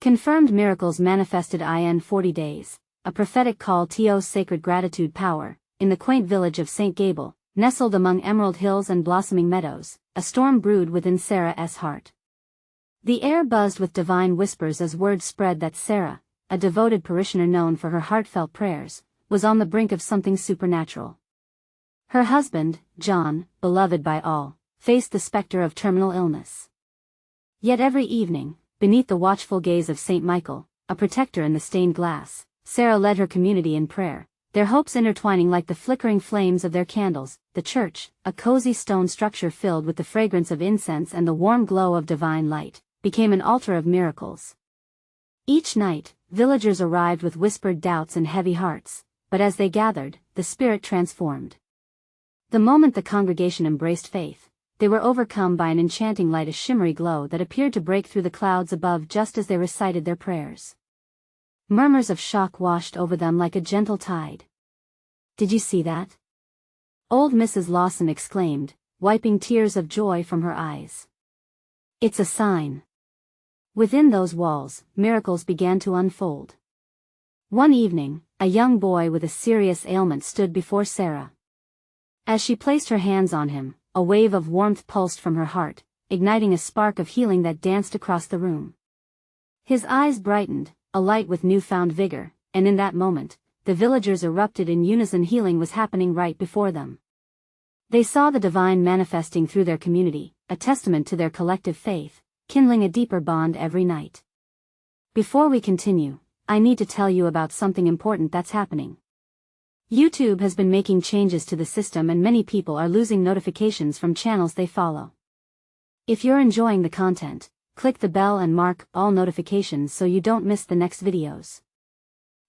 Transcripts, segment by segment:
Confirmed miracles manifested in 40 days, a prophetic call to sacred gratitude power. In the quaint village of St. Gable, nestled among emerald hills and blossoming meadows, a storm brewed within Sarah's heart. The air buzzed with divine whispers as word spread that Sarah, a devoted parishioner known for her heartfelt prayers, was on the brink of something supernatural. Her husband, John, beloved by all, faced the specter of terminal illness. Yet every evening, beneath the watchful gaze of St. Michael, a protector in the stained glass, Sarah led her community in prayer, their hopes intertwining like the flickering flames of their candles. The church, a cozy stone structure filled with the fragrance of incense and the warm glow of divine light, became an altar of miracles. Each night, villagers arrived with whispered doubts and heavy hearts, but as they gathered, the spirit transformed. The moment the congregation embraced faith, they were overcome by an enchanting light, a shimmery glow that appeared to break through the clouds above just as they recited their prayers. Murmurs of shock washed over them like a gentle tide. "Did you see that?" Old Mrs. Lawson exclaimed, wiping tears of joy from her eyes. "It's a sign." Within those walls, miracles began to unfold. One evening, a young boy with a serious ailment stood before Sarah. As she placed her hands on him, a wave of warmth pulsed from her heart, igniting a spark of healing that danced across the room. His eyes brightened, alight with newfound vigor, and in that moment, the villagers erupted in unison. Healing was happening right before them. They saw the divine manifesting through their community, a testament to their collective faith, kindling a deeper bond every night. Before we continue, I need to tell you about something important that's happening. YouTube has been making changes to the system and many people are losing notifications from channels they follow. If you're enjoying the content, click the bell and mark all notifications so you don't miss the next videos.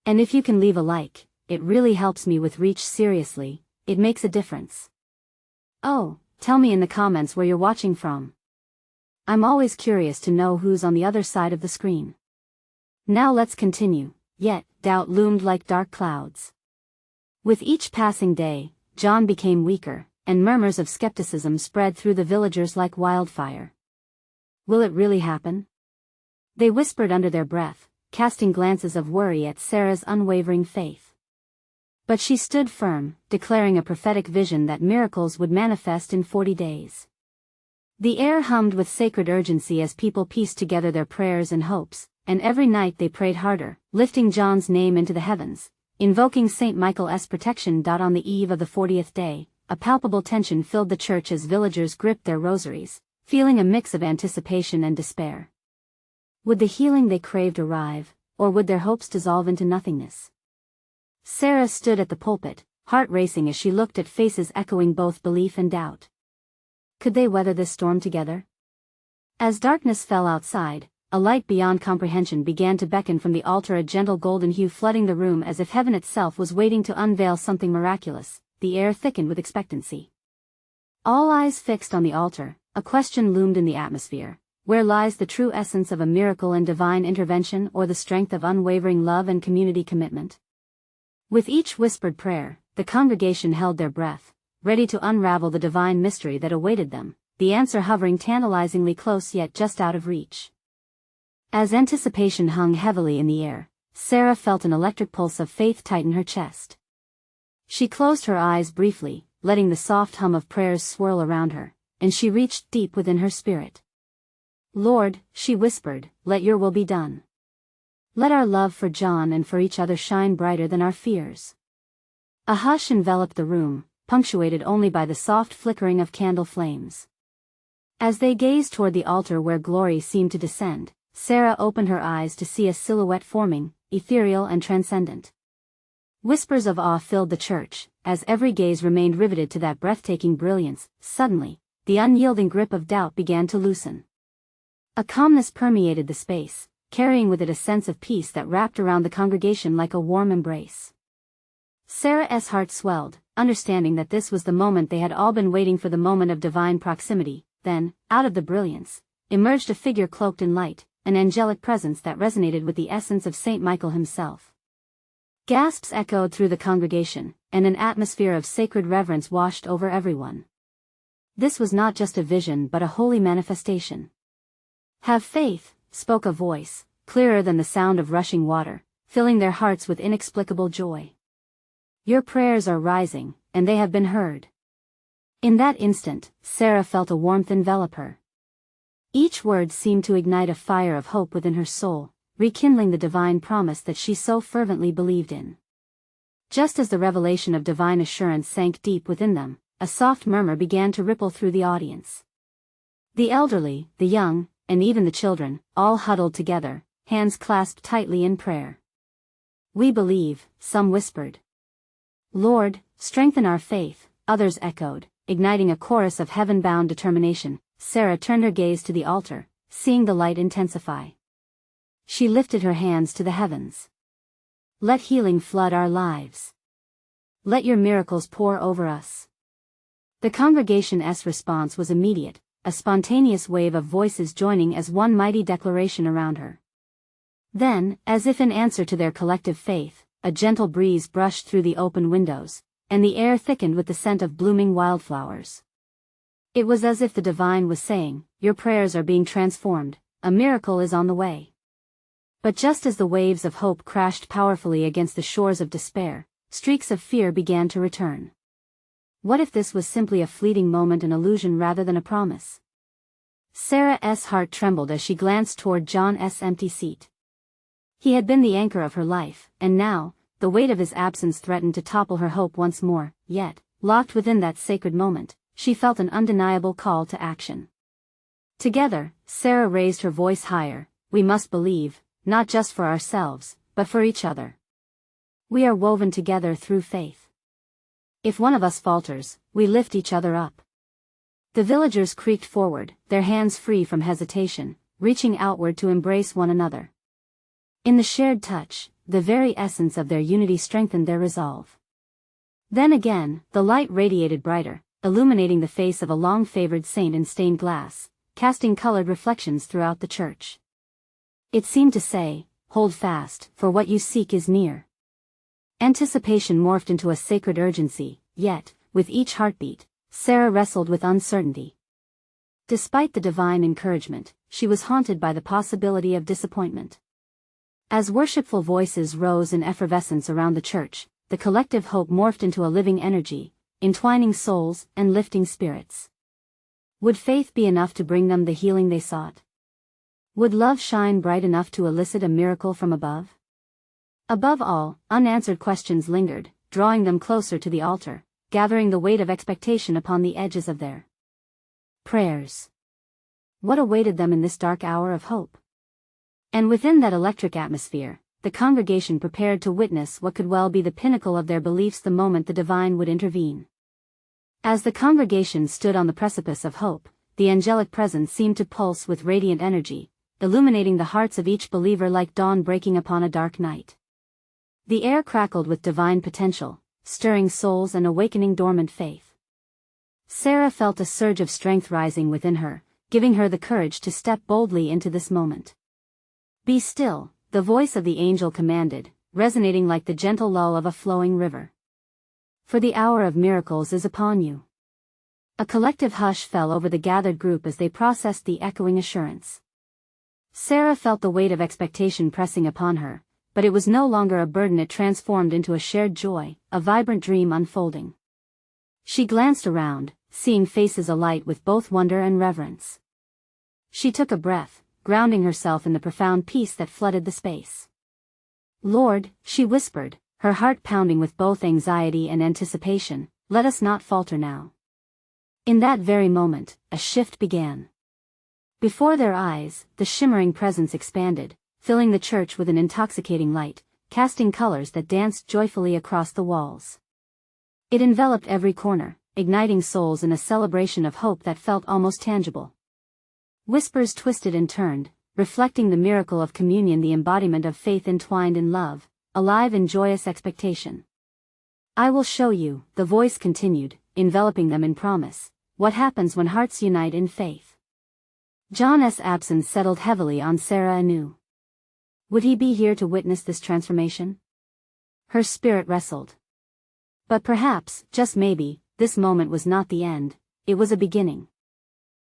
And if you can leave a like, it really helps me with reach. Seriously, it makes a difference. Oh, tell me in the comments where you're watching from. I'm always curious to know who's on the other side of the screen. Now let's continue. Yet, doubt loomed like dark clouds. With each passing day, John became weaker, and murmurs of skepticism spread through the villagers like wildfire. Will it really happen? They whispered under their breath, casting glances of worry at Sarah's unwavering faith. But she stood firm, declaring a prophetic vision that miracles would manifest in 40 days. The air hummed with sacred urgency as people pieced together their prayers and hopes, and every night they prayed harder, lifting John's name into the heavens, invoking St. Michael's protection. On the eve of the 40th day, a palpable tension filled the church as villagers gripped their rosaries, feeling a mix of anticipation and despair. Would the healing they craved arrive, or would their hopes dissolve into nothingness? Sarah stood at the pulpit, heart racing as she looked at faces echoing both belief and doubt. Could they weather this storm together? As darkness fell outside, a light beyond comprehension began to beckon from the altar, a gentle golden hue flooding the room as if heaven itself was waiting to unveil something miraculous. The air thickened with expectancy. All eyes fixed on the altar, a question loomed in the atmosphere. Where lies the true essence of a miracle and divine intervention, or the strength of unwavering love and community commitment? With each whispered prayer, the congregation held their breath, ready to unravel the divine mystery that awaited them, the answer hovering tantalizingly close yet just out of reach. As anticipation hung heavily in the air, Sarah felt an electric pulse of faith tighten her chest. She closed her eyes briefly, letting the soft hum of prayers swirl around her, and she reached deep within her spirit. "Lord," she whispered, "let your will be done. Let our love for John and for each other shine brighter than our fears." A hush enveloped the room, punctuated only by the soft flickering of candle flames. As they gazed toward the altar where glory seemed to descend, Sarah opened her eyes to see a silhouette forming, ethereal and transcendent. Whispers of awe filled the church, as every gaze remained riveted to that breathtaking brilliance. Suddenly, the unyielding grip of doubt began to loosen. A calmness permeated the space, carrying with it a sense of peace that wrapped around the congregation like a warm embrace. Sarah's heart swelled, understanding that this was the moment they had all been waiting for, the moment of divine proximity. Then, out of the brilliance, emerged a figure cloaked in light, an angelic presence that resonated with the essence of St. Michael himself. Gasps echoed through the congregation, and an atmosphere of sacred reverence washed over everyone. This was not just a vision but a holy manifestation. "Have faith," spoke a voice, clearer than the sound of rushing water, filling their hearts with inexplicable joy. Your prayers are rising, and they have been heard. In that instant, Sarah felt a warmth envelop her. Each word seemed to ignite a fire of hope within her soul, rekindling the divine promise that she so fervently believed in. Just as the revelation of divine assurance sank deep within them, a soft murmur began to ripple through the audience. The elderly, the young, and even the children, all huddled together, hands clasped tightly in prayer. We believe, some whispered. Lord, strengthen our faith, others echoed, igniting a chorus of heaven-bound determination. Sarah turned her gaze to the altar, seeing the light intensify. She lifted her hands to the heavens. Let healing flood our lives. Let your miracles pour over us. The congregation's response was immediate, a spontaneous wave of voices joining as one mighty declaration around her. Then, as if in answer to their collective faith, a gentle breeze brushed through the open windows, and the air thickened with the scent of blooming wildflowers. It was as if the divine was saying, your prayers are being transformed, a miracle is on the way. But just as the waves of hope crashed powerfully against the shores of despair, streaks of fear began to return. What if this was simply a fleeting moment, an illusion rather than a promise? Sarah's heart trembled as she glanced toward John's empty seat. He had been the anchor of her life, and now, the weight of his absence threatened to topple her hope once more, yet, locked within that sacred moment, she felt an undeniable call to action. Together, Sarah raised her voice higher. We must believe, not just for ourselves, but for each other. We are woven together through faith. If one of us falters, we lift each other up. The villagers creaked forward, their hands free from hesitation, reaching outward to embrace one another. In the shared touch, the very essence of their unity strengthened their resolve. Then again, the light radiated brighter, illuminating the face of a long-favored saint in stained glass, casting colored reflections throughout the church. It seemed to say, hold fast, for what you seek is near. Anticipation morphed into a sacred urgency, yet, with each heartbeat, Sarah wrestled with uncertainty. Despite the divine encouragement, she was haunted by the possibility of disappointment. As worshipful voices rose in effervescence around the church, the collective hope morphed into a living energy, entwining souls and lifting spirits. Would faith be enough to bring them the healing they sought? Would love shine bright enough to elicit a miracle from above? Above all, unanswered questions lingered, drawing them closer to the altar, gathering the weight of expectation upon the edges of their prayers. What awaited them in this dark hour of hope? And within that electric atmosphere, the congregation prepared to witness what could well be the pinnacle of their beliefs the moment the divine would intervene. As the congregation stood on the precipice of hope, the angelic presence seemed to pulse with radiant energy, illuminating the hearts of each believer like dawn breaking upon a dark night. The air crackled with divine potential, stirring souls and awakening dormant faith. Sarah felt a surge of strength rising within her, giving her the courage to step boldly into this moment. Be still, the voice of the angel commanded, resonating like the gentle lull of a flowing river. For the hour of miracles is upon you. A collective hush fell over the gathered group as they processed the echoing assurance. Sarah felt the weight of expectation pressing upon her, but it was no longer a burden. It transformed into a shared joy, a vibrant dream unfolding. She glanced around, seeing faces alight with both wonder and reverence. She took a breath, grounding herself in the profound peace that flooded the space. Lord, she whispered, her heart pounding with both anxiety and anticipation, let us not falter now. In that very moment, a shift began. Before their eyes, the shimmering presence expanded, filling the church with an intoxicating light, casting colors that danced joyfully across the walls. It enveloped every corner, igniting souls in a celebration of hope that felt almost tangible. Whispers twisted and turned, reflecting the miracle of communion, the embodiment of faith entwined in love, alive in joyous expectation. I will show you, the voice continued, enveloping them in promise, what happens when hearts unite in faith. John's absence settled heavily on Sarah anew. Would he be here to witness this transformation? Her spirit wrestled. But perhaps, just maybe, this moment was not the end, it was a beginning.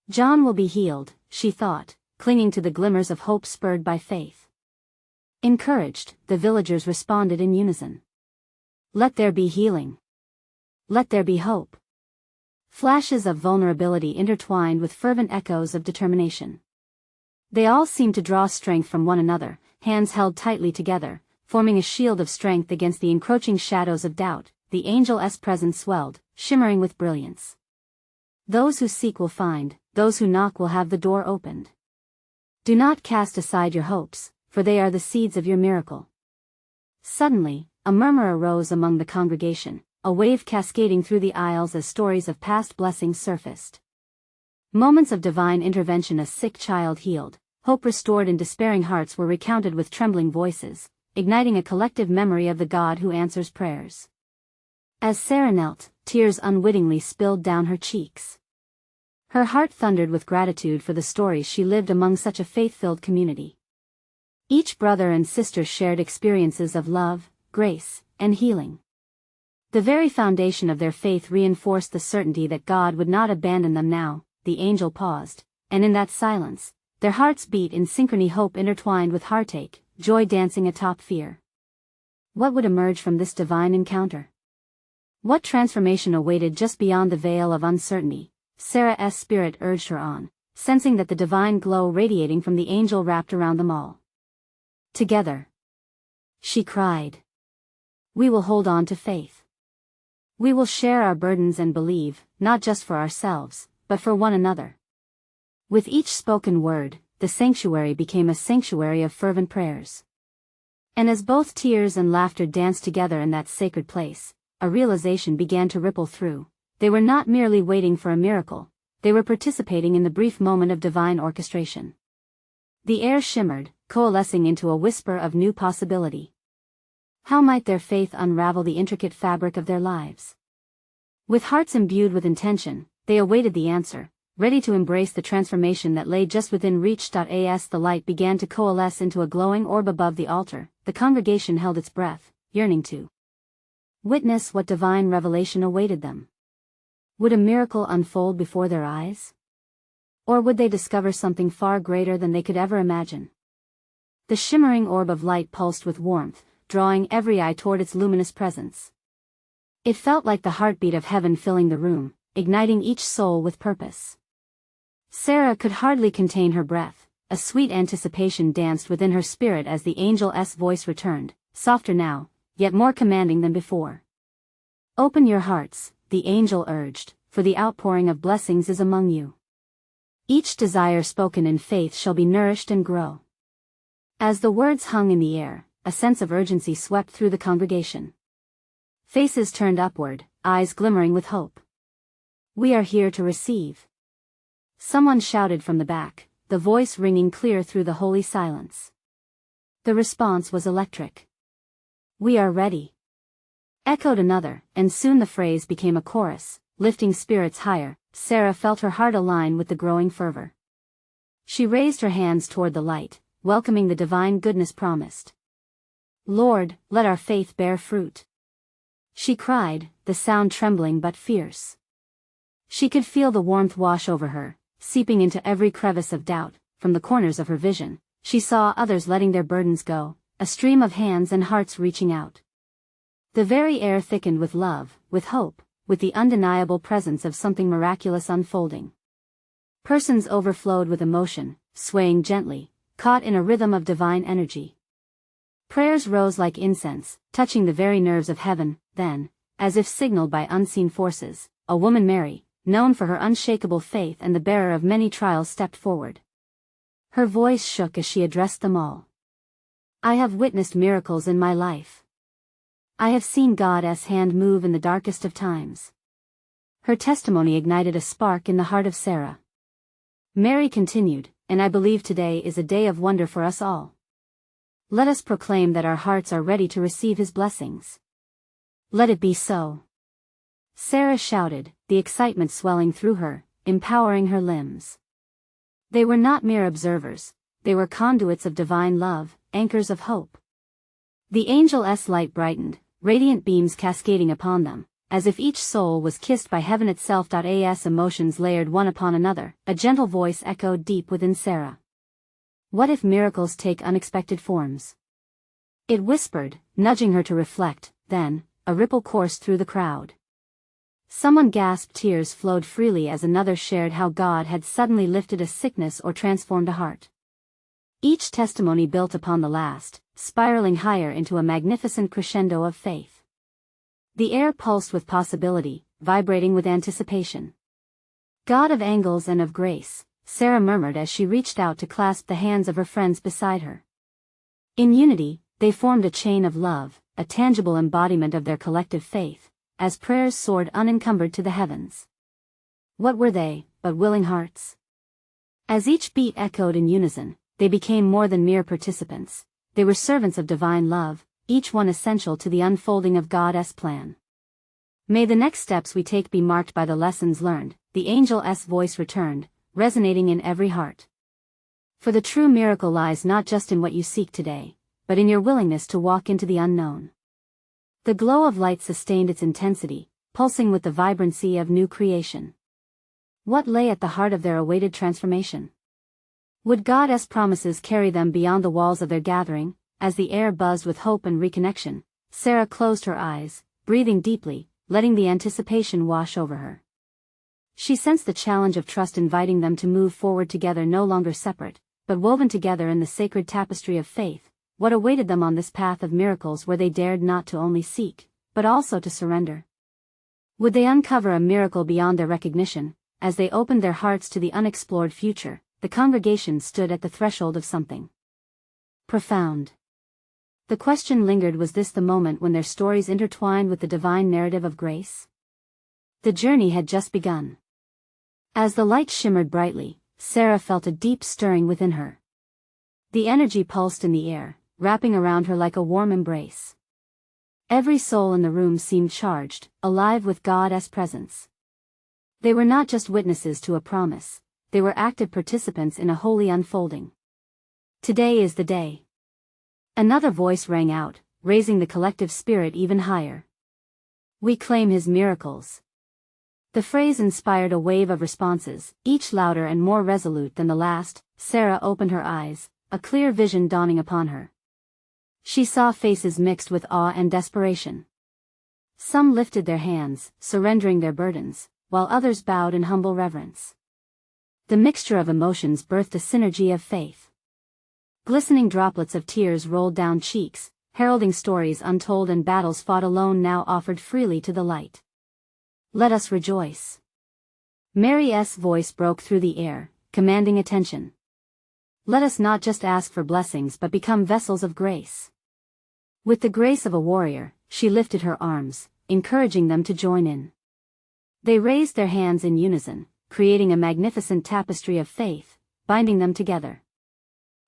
John will be healed, she thought, clinging to the glimmers of hope spurred by faith. Encouraged, the villagers responded in unison. Let there be healing. Let there be hope. Flashes of vulnerability intertwined with fervent echoes of determination. They all seemed to draw strength from one another, hands held tightly together, forming a shield of strength against the encroaching shadows of doubt. The angel's presence swelled, shimmering with brilliance. Those who seek will find, those who knock will have the door opened. Do not cast aside your hopes, for they are the seeds of your miracle. Suddenly, a murmur arose among the congregation, a wave cascading through the aisles as stories of past blessings surfaced. Moments of divine intervention, a sick child healed, hope restored, and despairing hearts were recounted with trembling voices, igniting a collective memory of the God who answers prayers. As Sarah knelt, tears unwittingly spilled down her cheeks. Her heart thundered with gratitude for the stories she lived among such a faith-filled community. Each brother and sister shared experiences of love, grace, and healing. The very foundation of their faith reinforced the certainty that God would not abandon them now. The angel paused, and in that silence, their hearts beat in synchrony, hope intertwined with heartache, joy dancing atop fear. What would emerge from this divine encounter? What transformation awaited just beyond the veil of uncertainty? Sarah's spirit urged her on, sensing that the divine glow radiating from the angel wrapped around them all. Together, she cried, we will hold on to faith. We will share our burdens and believe, not just for ourselves, but for one another. With each spoken word, the sanctuary became a sanctuary of fervent prayers. And as both tears and laughter danced together in that sacred place, a realization began to ripple through. They were not merely waiting for a miracle, they were participating in the brief moment of divine orchestration. The air shimmered, coalescing into a whisper of new possibility. How might their faith unravel the intricate fabric of their lives? With hearts imbued with intention, they awaited the answer, ready to embrace the transformation that lay just within reach. As the light began to coalesce into a glowing orb above the altar, the congregation held its breath, yearning to witness what divine revelation awaited them. Would a miracle unfold before their eyes? Or would they discover something far greater than they could ever imagine? The shimmering orb of light pulsed with warmth, drawing every eye toward its luminous presence. It felt like the heartbeat of heaven filling the room, igniting each soul with purpose. Sarah could hardly contain her breath. A sweet anticipation danced within her spirit as the angel's voice returned, softer now, yet more commanding than before. Open your hearts, the angel urged, for the outpouring of blessings is among you. Each desire spoken in faith shall be nourished and grow. As the words hung in the air, a sense of urgency swept through the congregation. Faces turned upward, eyes glimmering with hope. We are here to receive. Someone shouted from the back, the voice ringing clear through the holy silence. The response was electric. We are ready. Echoed another, and soon the phrase became a chorus, lifting spirits higher. Sarah felt her heart align with the growing fervor. She raised her hands toward the light, welcoming the divine goodness promised. Lord, let our faith bear fruit. She cried, the sound trembling but fierce. She could feel the warmth wash over her, seeping into every crevice of doubt. From the corners of her vision, she saw others letting their burdens go, a stream of hands and hearts reaching out. The very air thickened with love, with hope, with the undeniable presence of something miraculous unfolding. Persons overflowed with emotion, swaying gently, caught in a rhythm of divine energy. Prayers rose like incense, touching the very nerves of heaven. Then, as if signaled by unseen forces, a woman, Mary, known for her unshakable faith and the bearer of many trials, stepped forward. Her voice shook as she addressed them all. I have witnessed miracles in my life. I have seen God's hand move in the darkest of times. Her testimony ignited a spark in the heart of Sarah. Mary continued, and I believe today is a day of wonder for us all. Let us proclaim that our hearts are ready to receive His blessings. Let it be so. Sarah shouted, the excitement swelling through her, empowering her limbs. They were not mere observers, they were conduits of divine love, anchors of hope. The angel's light brightened, radiant beams cascading upon them, as if each soul was kissed by heaven itself. As emotions layered one upon another, a gentle voice echoed deep within Sarah. What if miracles take unexpected forms? It whispered, nudging her to reflect. Then, a ripple coursed through the crowd. Someone gasped, tears flowed freely as another shared how God had suddenly lifted a sickness or transformed a heart. Each testimony built upon the last, spiraling higher into a magnificent crescendo of faith. The air pulsed with possibility, vibrating with anticipation. God of angels and of grace, Sarah murmured as she reached out to clasp the hands of her friends beside her. In unity, they formed a chain of love, a tangible embodiment of their collective faith, as prayers soared unencumbered to the heavens. What were they, but willing hearts? As each beat echoed in unison, they became more than mere participants. They were servants of divine love, each one essential to the unfolding of God's plan. May the next steps we take be marked by the lessons learned, the angel's voice returned, resonating in every heart. For the true miracle lies not just in what you seek today, but in your willingness to walk into the unknown. The glow of light sustained its intensity, pulsing with the vibrancy of new creation. What lay at the heart of their awaited transformation? Would God's promises carry them beyond the walls of their gathering? As the air buzzed with hope and reconnection, Sarah closed her eyes, breathing deeply, letting the anticipation wash over her. She sensed the challenge of trust inviting them to move forward together, no longer separate, but woven together in the sacred tapestry of faith. What awaited them on this path of miracles where they dared not to only seek, but also to surrender? Would they uncover a miracle beyond their recognition? As they opened their hearts to the unexplored future, the congregation stood at the threshold of something profound. The question lingered, was this the moment when their stories intertwined with the divine narrative of grace? The journey had just begun. As the light shimmered brightly, Sarah felt a deep stirring within her. The energy pulsed in the air, wrapping around her like a warm embrace. Every soul in the room seemed charged, alive with God's presence. They were not just witnesses to a promise, they were active participants in a holy unfolding. Today is the day. Another voice rang out, raising the collective spirit even higher. We claim his miracles. The phrase inspired a wave of responses, each louder and more resolute than the last. Sarah opened her eyes, a clear vision dawning upon her. She saw faces mixed with awe and desperation. Some lifted their hands, surrendering their burdens, while others bowed in humble reverence. The mixture of emotions birthed a synergy of faith. Glistening droplets of tears rolled down cheeks, heralding stories untold and battles fought alone now offered freely to the light. Let us rejoice. Mary's voice broke through the air, commanding attention. Let us not just ask for blessings but become vessels of grace. With the grace of a warrior, she lifted her arms, encouraging them to join in. They raised their hands in unison, creating a magnificent tapestry of faith, binding them together.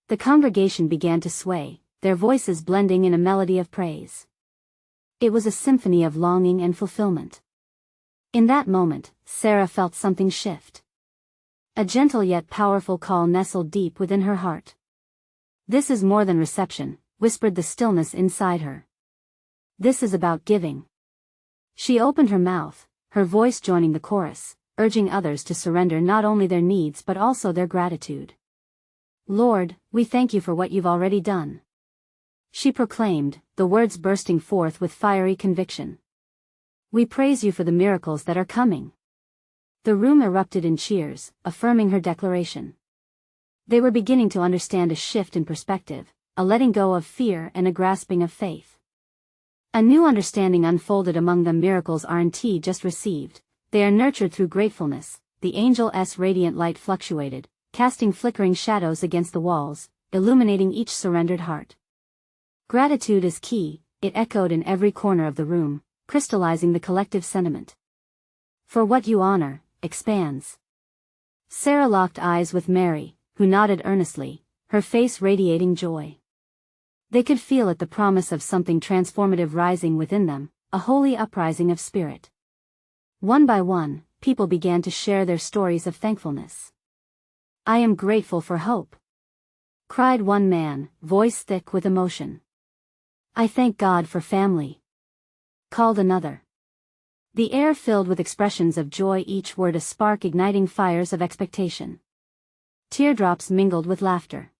The congregation began to sway, their voices blending in a melody of praise. It was a symphony of longing and fulfillment. In that moment, Sarah felt something shift. A gentle yet powerful call nestled deep within her heart. This is more than reception, whispered the stillness inside her. This is about giving. She opened her mouth, her voice joining the chorus, urging others to surrender not only their needs but also their gratitude. Lord, we thank you for what you've already done. She proclaimed, the words bursting forth with fiery conviction. We praise you for the miracles that are coming. The room erupted in cheers, affirming her declaration. They were beginning to understand a shift in perspective, a letting go of fear and a grasping of faith. A new understanding unfolded among them. Miracles aren't just received, they are nurtured through gratefulness. The angel's radiant light fluctuated, casting flickering shadows against the walls, illuminating each surrendered heart. Gratitude is key, it echoed in every corner of the room, crystallizing the collective sentiment. For what you honor, expands. Sarah locked eyes with Mary, who nodded earnestly, her face radiating joy. They could feel it, the promise of something transformative rising within them, a holy uprising of spirit. One by one, people began to share their stories of thankfulness. I am grateful for hope, cried one man, voice thick with emotion. I thank God for family, called another. The air filled with expressions of joy, each word a spark igniting fires of expectation. Teardrops mingled with laughter.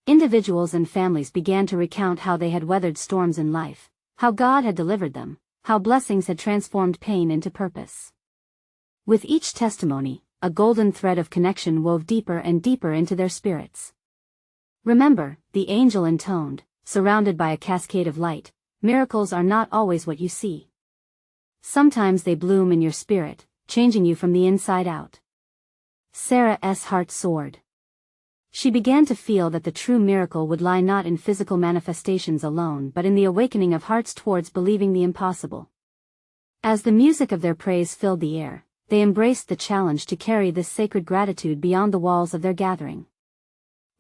Individuals and families began to recount how they had weathered storms in life, how God had delivered them, how blessings had transformed pain into purpose. With each testimony, a golden thread of connection wove deeper and deeper into their spirits. Remember, the angel intoned, surrounded by a cascade of light, miracles are not always what you see. Sometimes they bloom in your spirit, changing you from the inside out. Sarah's heart soared. She began to feel that the true miracle would lie not in physical manifestations alone but in the awakening of hearts towards believing the impossible. As the music of their praise filled the air, they embraced the challenge to carry this sacred gratitude beyond the walls of their gathering.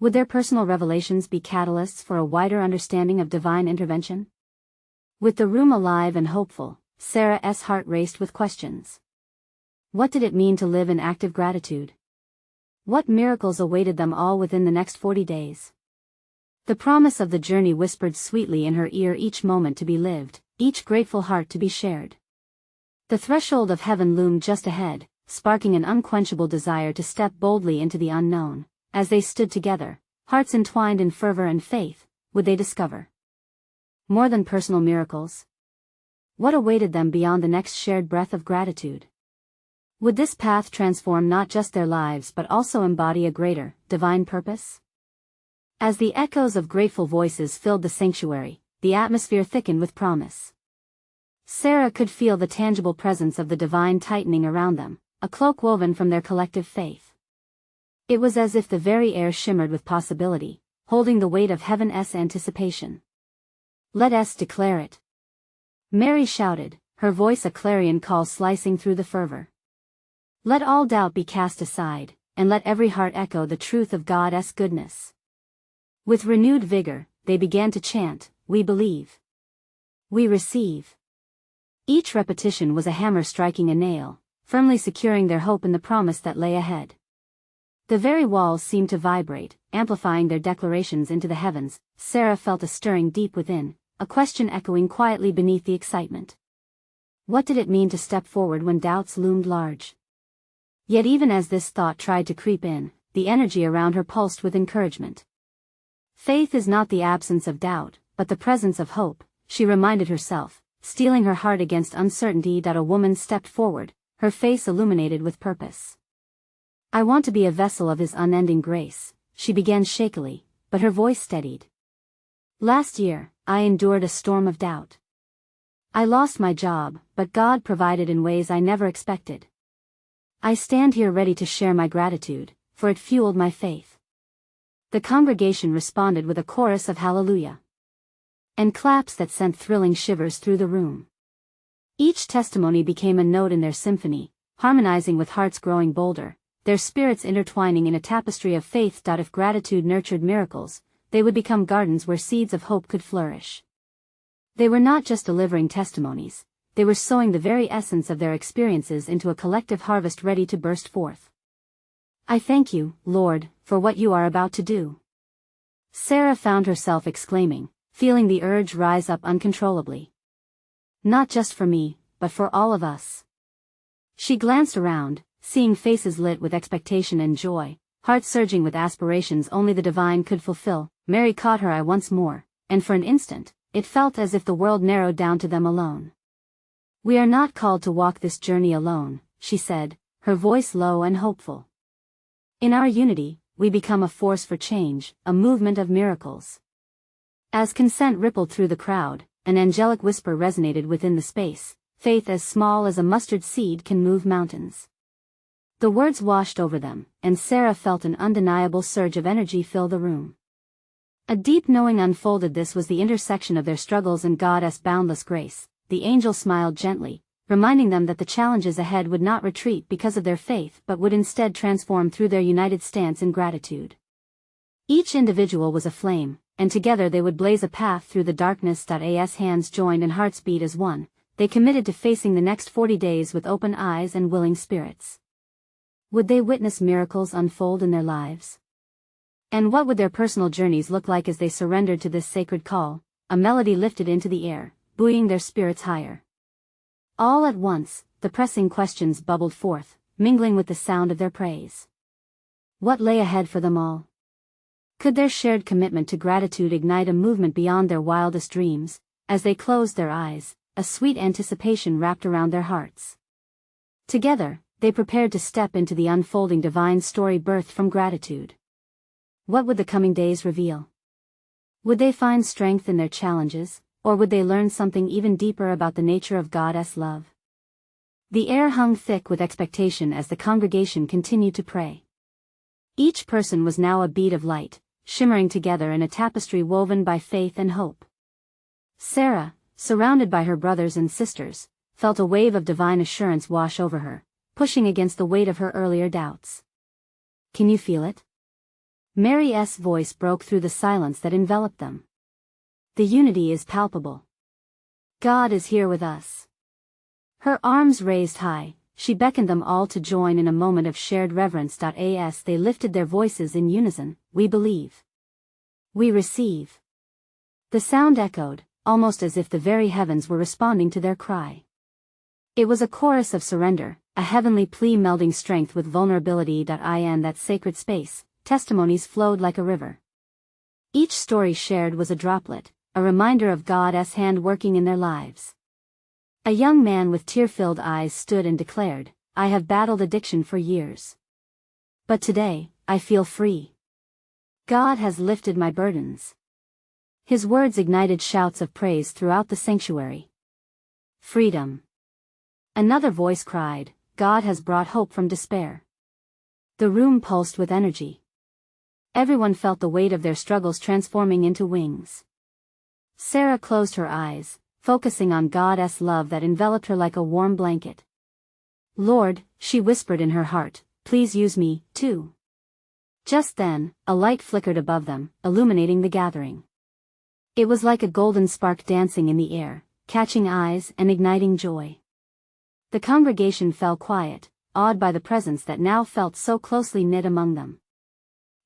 Would their personal revelations be catalysts for a wider understanding of divine intervention? With the room alive and hopeful, Sarah's heart raced with questions. What did it mean to live in active gratitude? What miracles awaited them all within the next 40 days? The promise of the journey whispered sweetly in her ear, each moment to be lived, each grateful heart to be shared. The threshold of heaven loomed just ahead, sparking an unquenchable desire to step boldly into the unknown. As they stood together, hearts entwined in fervor and faith, would they discover more than personal miracles? What awaited them beyond the next shared breath of gratitude? Would this path transform not just their lives but also embody a greater, divine purpose? As the echoes of grateful voices filled the sanctuary, the atmosphere thickened with promise. Sarah could feel the tangible presence of the divine tightening around them, a cloak woven from their collective faith. It was as if the very air shimmered with possibility, holding the weight of heaven's anticipation. Let us declare it. Mary shouted, her voice a clarion call slicing through the fervor. Let all doubt be cast aside, and let every heart echo the truth of God's goodness. With renewed vigor, they began to chant, "We believe. We receive." Each repetition was a hammer striking a nail, firmly securing their hope in the promise that lay ahead. The very walls seemed to vibrate, amplifying their declarations into the heavens. Sarah felt a stirring deep within, a question echoing quietly beneath the excitement. What did it mean to step forward when doubts loomed large? Yet even as this thought tried to creep in, the energy around her pulsed with encouragement. Faith is not the absence of doubt, but the presence of hope, she reminded herself, steeling her heart against uncertainty. A woman stepped forward, her face illuminated with purpose. I want to be a vessel of His unending grace, she began shakily, but her voice steadied. Last year, I endured a storm of doubt. I lost my job, but God provided in ways I never expected. I stand here ready to share my gratitude, for it fueled my faith. The congregation responded with a chorus of hallelujah and claps that sent thrilling shivers through the room. Each testimony became a note in their symphony, harmonizing with hearts growing bolder, their spirits intertwining in a tapestry of faith. If gratitude nurtured miracles, they would become gardens where seeds of hope could flourish. They were not just delivering testimonies, they were sowing the very essence of their experiences into a collective harvest ready to burst forth. I thank you, Lord, for what you are about to do. Sarah found herself exclaiming, feeling the urge rise up uncontrollably. Not just for me, but for all of us. She glanced around, seeing faces lit with expectation and joy, hearts surging with aspirations only the divine could fulfill. Mary caught her eye once more, and for an instant, it felt as if the world narrowed down to them alone. We are not called to walk this journey alone, she said, her voice low and hopeful. In our unity, we become a force for change, a movement of miracles. As consent rippled through the crowd, an angelic whisper resonated within the space, faith as small as a mustard seed can move mountains. The words washed over them, and Sarah felt an undeniable surge of energy fill the room. A deep knowing unfolded. This was the intersection of their struggles and God's boundless grace. The angel smiled gently, reminding them that the challenges ahead would not retreat because of their faith but would instead transform through their united stance in gratitude. Each individual was a flame, and together they would blaze a path through the darkness. As hands joined and hearts beat as one, they committed to facing the next 40 days with open eyes and willing spirits. Would they witness miracles unfold in their lives? And what would their personal journeys look like as they surrendered to this sacred call? A melody lifted into the air, buoying their spirits higher. All at once, the pressing questions bubbled forth, mingling with the sound of their praise. What lay ahead for them all? Could their shared commitment to gratitude ignite a movement beyond their wildest dreams? As they closed their eyes, a sweet anticipation wrapped around their hearts. Together, they prepared to step into the unfolding divine story birthed from gratitude. What would the coming days reveal? Would they find strength in their challenges, or would they learn something even deeper about the nature of God's love? The air hung thick with expectation as the congregation continued to pray. Each person was now a bead of light, shimmering together in a tapestry woven by faith and hope. Sarah, surrounded by her brothers and sisters, felt a wave of divine assurance wash over her, pushing against the weight of her earlier doubts. Can you feel it? Mary's voice broke through the silence that enveloped them. The unity is palpable. God is here with us. Her arms raised high, she beckoned them all to join in a moment of shared reverence. As they lifted their voices in unison, we believe. We receive. The sound echoed, almost as if the very heavens were responding to their cry. It was a chorus of surrender, a heavenly plea melding strength with vulnerability. In that sacred space, testimonies flowed like a river. Each story shared was a droplet, a reminder of God's hand working in their lives. A young man with tear-filled eyes stood and declared, "I have battled addiction for years. But today, I feel free. God has lifted my burdens." His words ignited shouts of praise throughout the sanctuary. Freedom. Another voice cried, "God has brought hope from despair." The room pulsed with energy. Everyone felt the weight of their struggles transforming into wings. Sarah closed her eyes, focusing on God's love that enveloped her like a warm blanket. "Lord," she whispered in her heart, "please use me, too." Just then, a light flickered above them, illuminating the gathering. It was like a golden spark dancing in the air, catching eyes and igniting joy. The congregation fell quiet, awed by the presence that now felt so closely knit among them.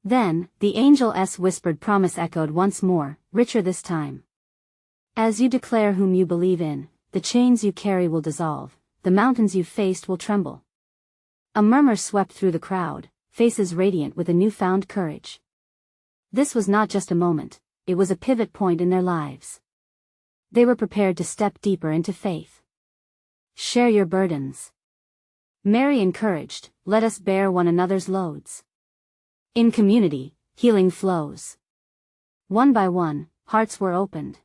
Then, the angel's whispered promise echoed once more, richer this time. "As you declare whom you believe in, the chains you carry will dissolve, the mountains you've faced will tremble." A murmur swept through the crowd, faces radiant with a newfound courage. This was not just a moment, it was a pivot point in their lives. They were prepared to step deeper into faith. "Share your burdens." Mary encouraged, "Let us bear one another's loads." In community, healing flows. One by one, hearts were opened.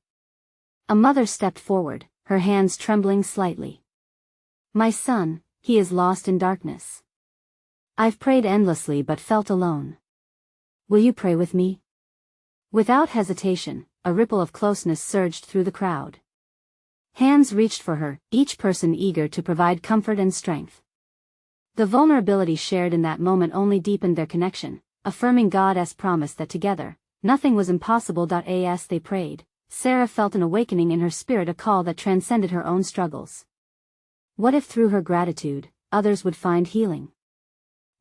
A mother stepped forward, her hands trembling slightly. "My son, he is lost in darkness. I've prayed endlessly but felt alone. Will you pray with me?" Without hesitation, a ripple of closeness surged through the crowd. Hands reached for her, each person eager to provide comfort and strength. The vulnerability shared in that moment only deepened their connection, affirming God's promise that together, nothing was impossible. As they prayed, Sarah felt an awakening in her spirit, a call that transcended her own struggles. What if through her gratitude, others would find healing?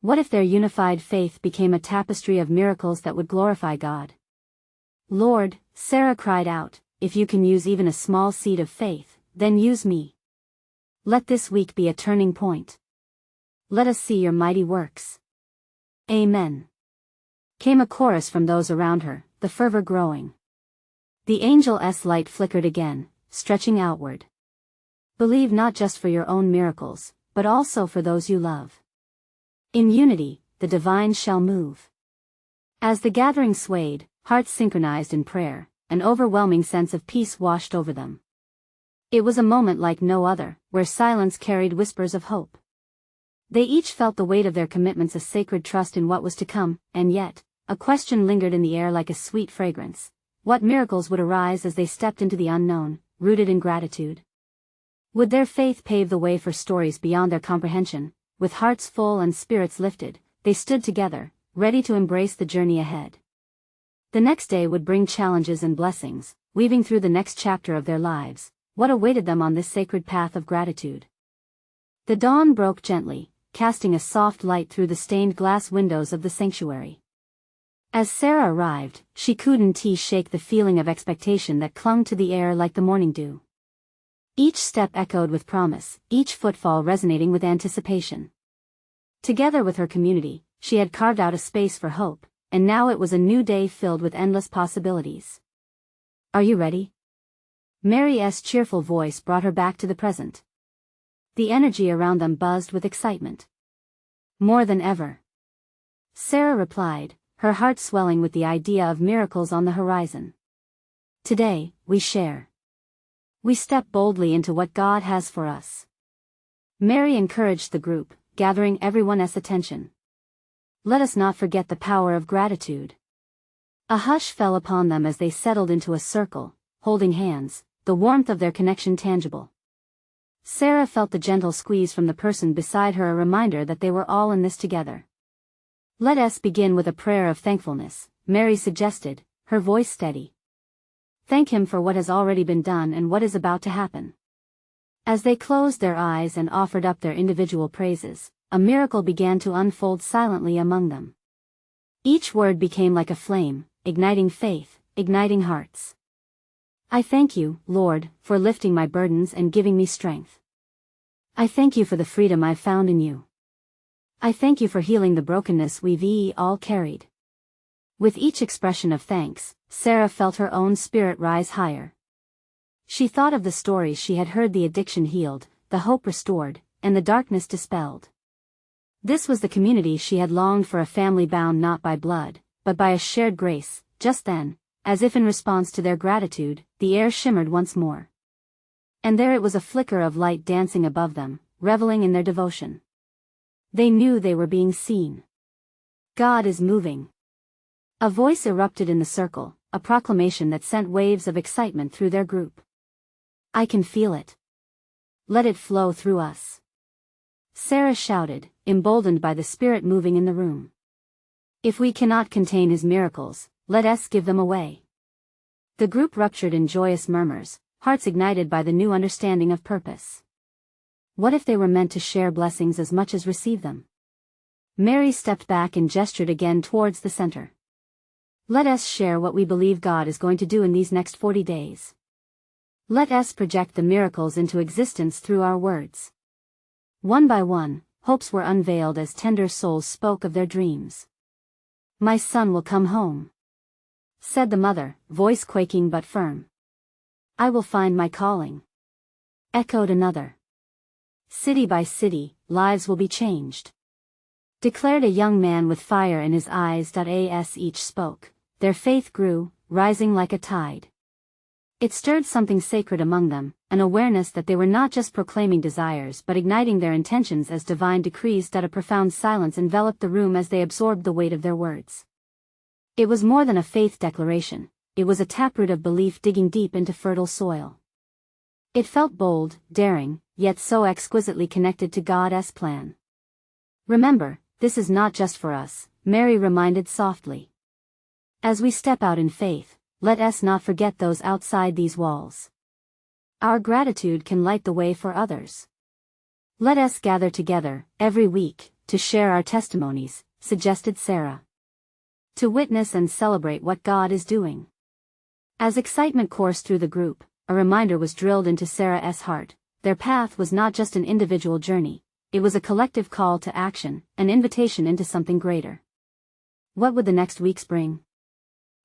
What if their unified faith became a tapestry of miracles that would glorify God? "Lord," Sarah cried out, "if you can use even a small seed of faith, then use me. Let this week be a turning point. Let us see your mighty works." "Amen," came a chorus from those around her, the fervor growing. The angel's light flickered again, stretching outward. Believe not just for your own miracles, but also for those you love. In unity, the divine shall move. As the gathering swayed, hearts synchronized in prayer, an overwhelming sense of peace washed over them. It was a moment like no other, where silence carried whispers of hope. They each felt the weight of their commitments, a sacred trust in what was to come, and yet, a question lingered in the air like a sweet fragrance. What miracles would arise as they stepped into the unknown, rooted in gratitude? Would their faith pave the way for stories beyond their comprehension? With hearts full and spirits lifted, they stood together, ready to embrace the journey ahead. The next day would bring challenges and blessings, weaving through the next chapter of their lives. What awaited them on this sacred path of gratitude? The dawn broke gently, casting a soft light through the stained glass windows of the sanctuary. As Sarah arrived, she couldn't shake the feeling of expectation that clung to the air like the morning dew. Each step echoed with promise, each footfall resonating with anticipation. Together with her community, she had carved out a space for hope, and now it was a new day filled with endless possibilities. "Are you ready?" Mary's cheerful voice brought her back to the present. The energy around them buzzed with excitement. "More than ever," Sarah replied, her heart swelling with the idea of miracles on the horizon. "Today, we share. We step boldly into what God has for us." Mary encouraged the group, gathering everyone's attention. "Let us not forget the power of gratitude." A hush fell upon them as they settled into a circle, holding hands, the warmth of their connection tangible. Sarah felt the gentle squeeze from the person beside her, a reminder that they were all in this together. "Let us begin with a prayer of thankfulness," Mary suggested, her voice steady. "Thank Him for what has already been done and what is about to happen." As they closed their eyes and offered up their individual praises, a miracle began to unfold silently among them. Each word became like a flame, igniting faith, igniting hearts. "I thank you, Lord, for lifting my burdens and giving me strength. I thank you for the freedom I've found in you. I thank you for healing the brokenness we've all carried." With each expression of thanks, Sarah felt her own spirit rise higher. She thought of the stories she had heard: the addiction healed, the hope restored, and the darkness dispelled. This was the community she had longed for, a family bound not by blood, but by a shared grace. Just then, as if in response to their gratitude, the air shimmered once more. And there it was, a flicker of light dancing above them, reveling in their devotion. They knew they were being seen. "God is moving." A voice erupted in the circle, a proclamation that sent waves of excitement through their group. "I can feel it. Let it flow through us," Sarah shouted, emboldened by the Spirit moving in the room. "If we cannot contain His miracles, let us give them away." The group ruptured in joyous murmurs, hearts ignited by the new understanding of purpose. What if they were meant to share blessings as much as receive them? Mary stepped back and gestured again towards the center. "Let us share what we believe God is going to do in these next 40 days. Let us project the miracles into existence through our words." One by one, hopes were unveiled as tender souls spoke of their dreams. "My son will come home," said the mother, voice quaking but firm. "I will find my calling," echoed another. "City by city, lives will be changed," declared a young man with fire in his eyes. As each spoke, their faith grew, rising like a tide. It stirred something sacred among them, an awareness that they were not just proclaiming desires but igniting their intentions as divine decrees. A profound silence enveloped the room as they absorbed the weight of their words. It was more than a faith declaration, it was a taproot of belief digging deep into fertile soil. It felt bold, daring, yet so exquisitely connected to God's plan. "Remember, this is not just for us," Mary reminded softly. "As we step out in faith, let us not forget those outside these walls. Our gratitude can light the way for others. Let us gather together, every week, to share our testimonies," suggested Sarah. "To witness and celebrate what God is doing." As excitement coursed through the group, a reminder was drilled into Sarah's heart: their path was not just an individual journey, it was a collective call to action, an invitation into something greater. What would the next weeks bring?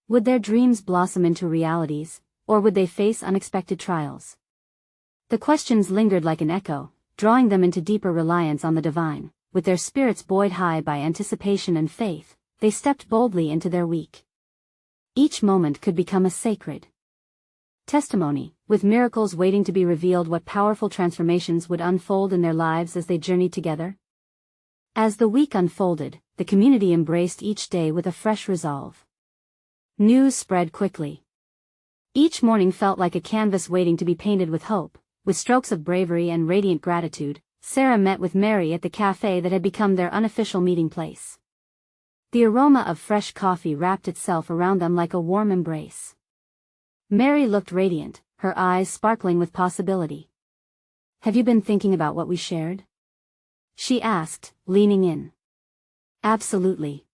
Would their dreams blossom into realities, or would they face unexpected trials? The questions lingered like an echo, drawing them into deeper reliance on the divine. With their spirits buoyed high by anticipation and faith, they stepped boldly into their week. Each moment could become a sacred testimony, with miracles waiting to be revealed. What powerful transformations would unfold in their lives as they journeyed together? As the week unfolded, the community embraced each day with a fresh resolve. News spread quickly. Each morning felt like a canvas waiting to be painted with hope. With strokes of bravery and radiant gratitude, Sarah met with Mary at the cafe that had become their unofficial meeting place. The aroma of fresh coffee wrapped itself around them like a warm embrace. Mary looked radiant, her eyes sparkling with possibility. "Have you been thinking about what we shared?" she asked, leaning in. "Absolutely.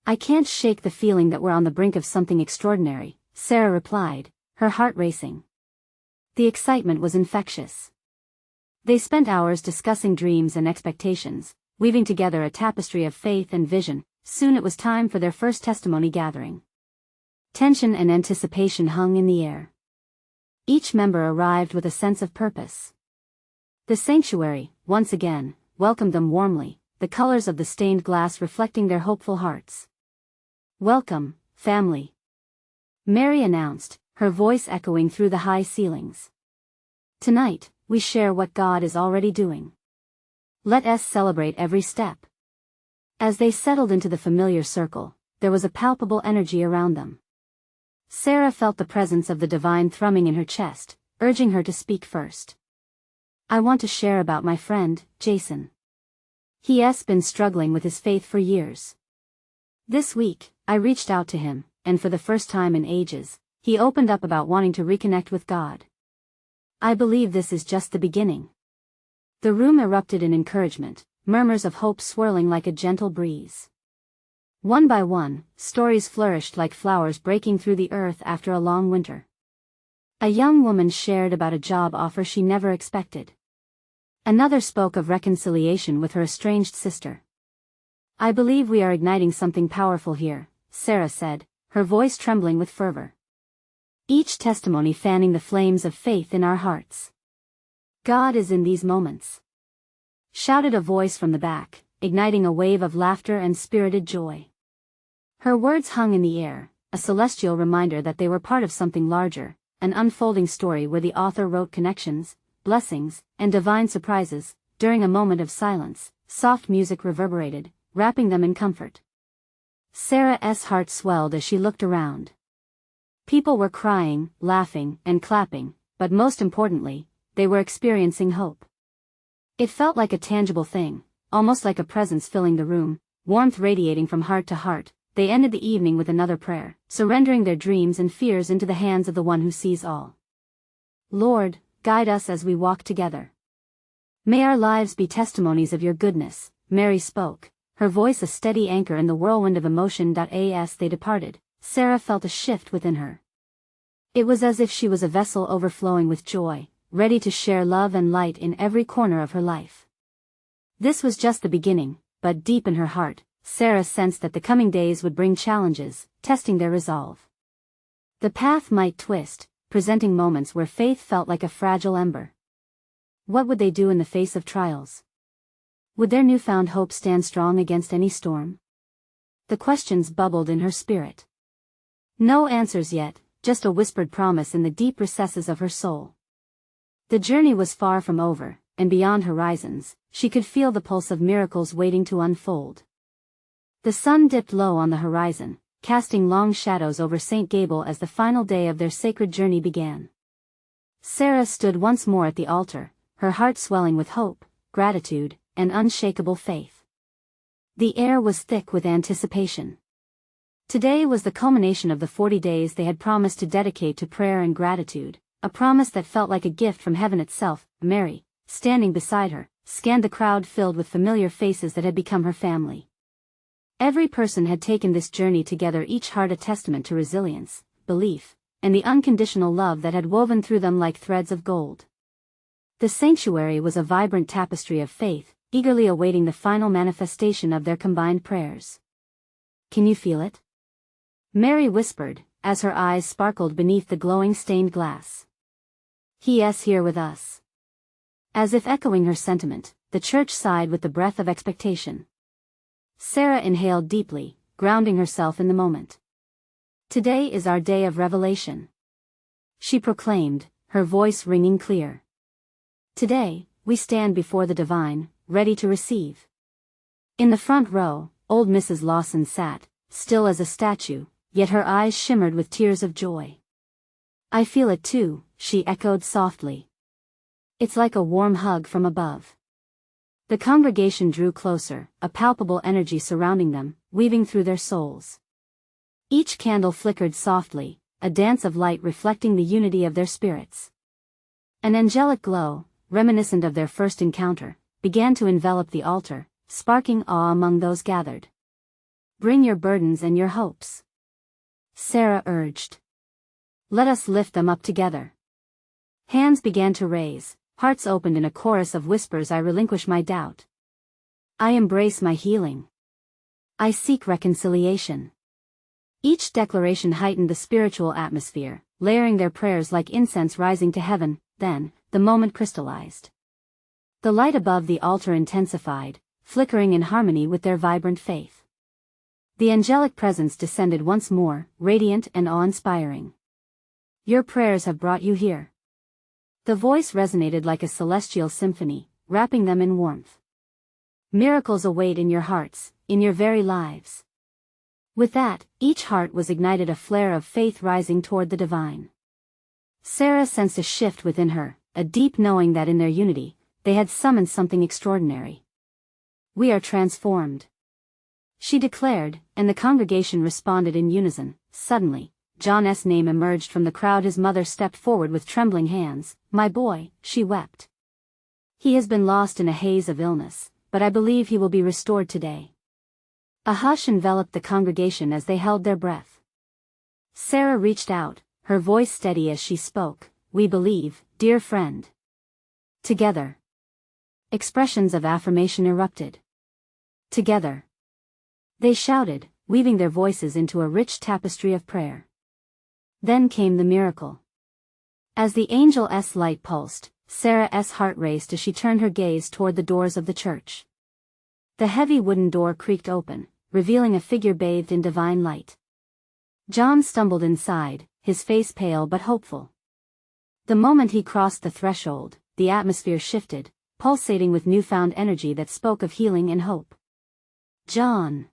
I can't shake the feeling that we're on the brink of something extraordinary," Sarah replied, her heart racing. The excitement was infectious. They spent hours discussing dreams and expectations, weaving together a tapestry of faith and vision. soon it was time for their first testimony gathering. Tension and anticipation hung in the air. Each member arrived with a sense of purpose. The sanctuary, once again, welcomed them warmly, the colors of the stained glass reflecting their hopeful hearts. "Welcome, family," Mary announced, her voice echoing through the high ceilings. "Tonight, we share what God is already doing. Let us celebrate every step." As they settled into the familiar circle, there was a palpable energy around them. Sarah felt the presence of the divine thrumming in her chest, urging her to speak first. "I want to share about my friend, Jason. He's been struggling with his faith for years. This week, I reached out to him, and for the first time in ages, he opened up about wanting to reconnect with God. I believe this is just the beginning." The room erupted in encouragement, murmurs of hope swirling like a gentle breeze. One by one, stories flourished like flowers breaking through the earth after a long winter. A young woman shared about a job offer she never expected. Another spoke of reconciliation with her estranged sister. "I believe we are igniting something powerful here," Sarah said, her voice trembling with fervor. Each testimony fanning the flames of faith in our hearts. "God is in these moments," shouted a voice from the back, igniting a wave of laughter and spirited joy. Her words hung in the air, a celestial reminder that they were part of something larger, an unfolding story where the author wrote connections, blessings, and divine surprises. During a moment of silence, soft music reverberated, wrapping them in comfort. Sarah's heart swelled as she looked around. People were crying, laughing, and clapping, but most importantly, they were experiencing hope. It felt like a tangible thing, almost like a presence filling the room, warmth radiating from heart to heart. They ended the evening with another prayer, surrendering their dreams and fears into the hands of the one who sees all. "Lord, guide us as we walk together. May our lives be testimonies of your goodness," Mary spoke, her voice a steady anchor in the whirlwind of emotion. As they departed, Sarah felt a shift within her. It was as if she was a vessel overflowing with joy, ready to share love and light in every corner of her life. This was just the beginning, but deep in her heart, Sarah sensed that the coming days would bring challenges, testing their resolve. The path might twist, presenting moments where faith felt like a fragile ember. What would they do in the face of trials? Would their newfound hope stand strong against any storm? The questions bubbled in her spirit. No answers yet, just a whispered promise in the deep recesses of her soul. The journey was far from over, and beyond horizons, she could feel the pulse of miracles waiting to unfold. The sun dipped low on the horizon, casting long shadows over St. Gable as the final day of their sacred journey began. Sarah stood once more at the altar, her heart swelling with hope, gratitude, and unshakable faith. The air was thick with anticipation. Today was the culmination of the 40 days they had promised to dedicate to prayer and gratitude, a promise that felt like a gift from heaven itself. Mary, standing beside her, scanned the crowd filled with familiar faces that had become her family. Every person had taken this journey together, each heart a testament to resilience, belief, and the unconditional love that had woven through them like threads of gold. The sanctuary was a vibrant tapestry of faith, eagerly awaiting the final manifestation of their combined prayers. "Can you feel it?" Mary whispered, as her eyes sparkled beneath the glowing stained glass. "He's here with us." As if echoing her sentiment, the church sighed with the breath of expectation. Sarah inhaled deeply, grounding herself in the moment. "Today is our day of revelation," she proclaimed, her voice ringing clear. "Today, we stand before the divine, ready to receive." In the front row, old Mrs. Lawson sat, still as a statue, yet her eyes shimmered with tears of joy. "I feel it too," she echoed softly. "It's like a warm hug from above." The congregation drew closer, a palpable energy surrounding them, weaving through their souls. Each candle flickered softly, a dance of light reflecting the unity of their spirits. An angelic glow, reminiscent of their first encounter, began to envelop the altar, sparking awe among those gathered. "Bring your burdens and your hopes," Sarah urged. "Let us lift them up together." Hands began to raise, hearts opened in a chorus of whispers. "I relinquish my doubt. I embrace my healing. I seek reconciliation. Each declaration heightened the spiritual atmosphere, layering their prayers like incense rising to heaven. Then, the moment crystallized. The light above the altar intensified, flickering in harmony with their vibrant faith. The angelic presence descended once more, radiant and awe-inspiring. Your prayers have brought you here. The voice resonated like a celestial symphony, wrapping them in warmth. Miracles await in your hearts, in your very lives. With that, each heart was ignited, a flare of faith rising toward the divine. Sarah sensed a shift within her, a deep knowing that in their unity, they had summoned something extraordinary. We are transformed, she declared, and the congregation responded in unison. Suddenly, John's name emerged from the crowd. His mother stepped forward with trembling hands. My boy, she wept. He has been lost in a haze of illness, but I believe he will be restored today. A hush enveloped the congregation as they held their breath. Sarah reached out, her voice steady as she spoke. We believe, dear friend. Together. Expressions of affirmation erupted. Together. They shouted, weaving their voices into a rich tapestry of prayer. Then came the miracle. As the angel's light pulsed, Sarah's heart raced as she turned her gaze toward the doors of the church. The heavy wooden door creaked open, revealing a figure bathed in divine light. John stumbled inside, his face pale but hopeful. The moment he crossed the threshold, the atmosphere shifted, pulsating with newfound energy that spoke of healing and hope. John!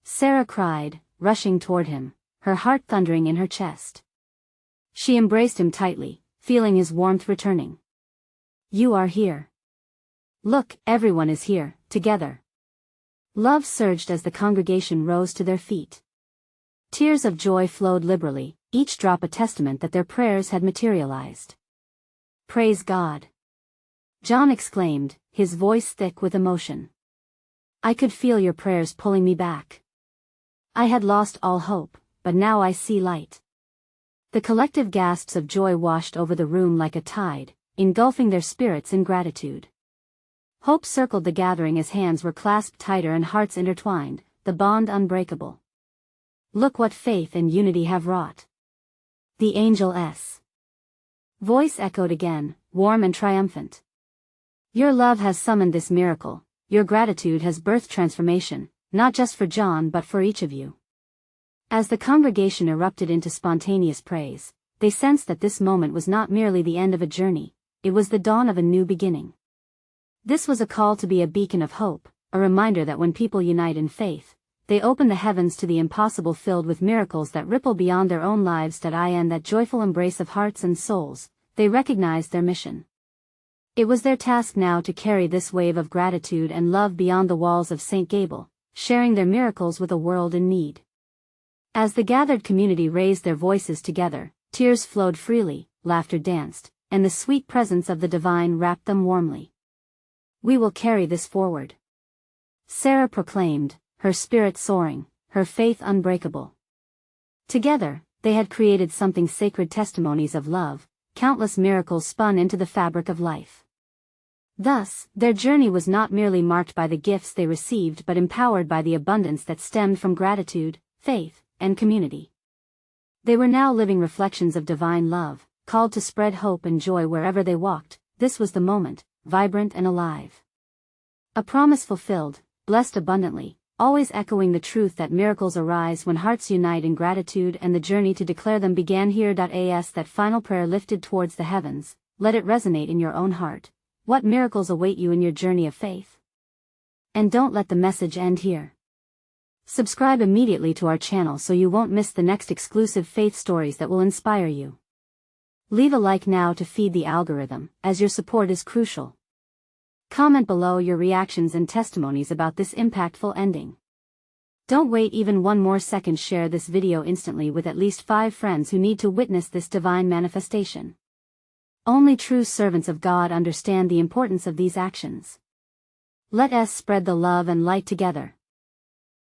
Sarah cried, rushing toward him, her heart thundering in her chest. She embraced him tightly, feeling his warmth returning. You are here. Look, everyone is here, together. Love surged as the congregation rose to their feet. Tears of joy flowed liberally, each drop a testament that their prayers had materialized. Praise God! John exclaimed, his voice thick with emotion. I could feel your prayers pulling me back. I had lost all hope, but now I see light. The collective gasps of joy washed over the room like a tide, engulfing their spirits in gratitude. Hope circled the gathering as hands were clasped tighter and hearts intertwined, the bond unbreakable. Look what faith and unity have wrought. The angel's voice echoed again, warm and triumphant. Your love has summoned this miracle, your gratitude has birthed transformation, not just for John but for each of you. As the congregation erupted into spontaneous praise, they sensed that this moment was not merely the end of a journey, it was the dawn of a new beginning. This was a call to be a beacon of hope, a reminder that when people unite in faith, they open the heavens to the impossible, filled with miracles that ripple beyond their own lives. In that joyful embrace of hearts and souls, they recognized their mission. It was their task now to carry this wave of gratitude and love beyond the walls of St. Gable, sharing their miracles with a world in need. As the gathered community raised their voices together, tears flowed freely, laughter danced, and the sweet presence of the divine wrapped them warmly. We will carry this forward, Sarah proclaimed, her spirit soaring, her faith unbreakable. Together, they had created something sacred, testimonies of love, countless miracles spun into the fabric of life. Thus, their journey was not merely marked by the gifts they received but empowered by the abundance that stemmed from gratitude, faith, and community. They were now living reflections of divine love, called to spread hope and joy wherever they walked. This was the moment, vibrant and alive. A promise fulfilled, blessed abundantly, always echoing the truth that miracles arise when hearts unite in gratitude, and the journey to declare them began here. As that final prayer lifted towards the heavens, let it resonate in your own heart. What miracles await you in your journey of faith? And don't let the message end here. Subscribe immediately to our channel so you won't miss the next exclusive faith stories that will inspire you. Leave a like now to feed the algorithm, as your support is crucial. Comment below your reactions and testimonies about this impactful ending. Don't wait even one more second. Share this video instantly with at least 5 friends who need to witness this divine manifestation. Only true servants of God understand the importance of these actions. Let us spread the love and light together.